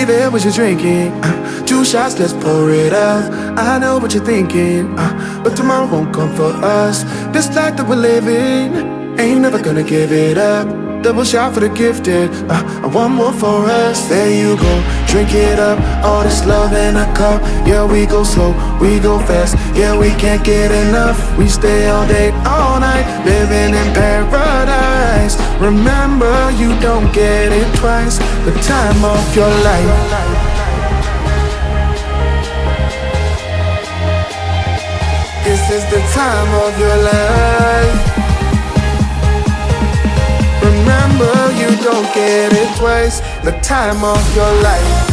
there what you're drinking. 2 shots, let's pour it out. I know what you're thinking, but tomorrow won't come for us. This life that we're living, ain't never gonna give it up. Double shot for the gifted, and one more for us. There you go, drink it up. All this love in a cup. Yeah, we go slow, we go fast. Yeah, we can't get enough. We stay all day, all night, living in paradise. Remember, you don't get it twice. The time of your life. This is the time of your life. Remember, you don't get it twice. The time of your life.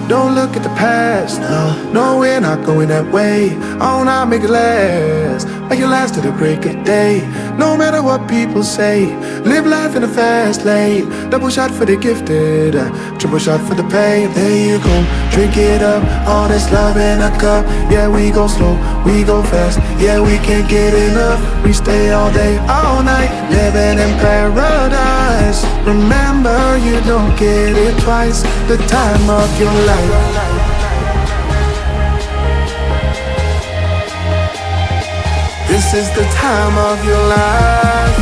Don't look at the past, no, we're not going that way. Oh, now make it last, make it last to the break of day. No matter what people say, live life in a fast lane. Double shot for the gifted, triple shot for the pain. There you go, drink it up. All this love in a cup. Yeah, we go slow, we go fast. Yeah, we can't get enough. We stay all day, all night, living in paradise. Remember, you don't get it twice. The time of your life. This is the time of your life.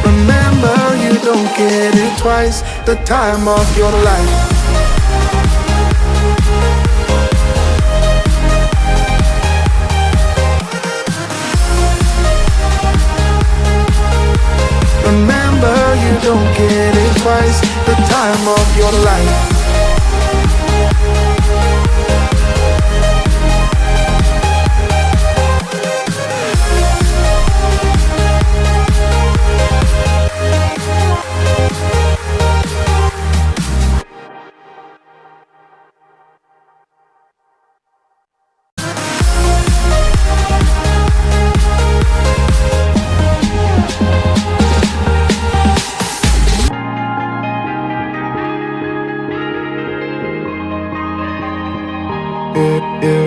Remember, you don't get it twice. The time of your life. Remember, you don't get it twice. The time of your life.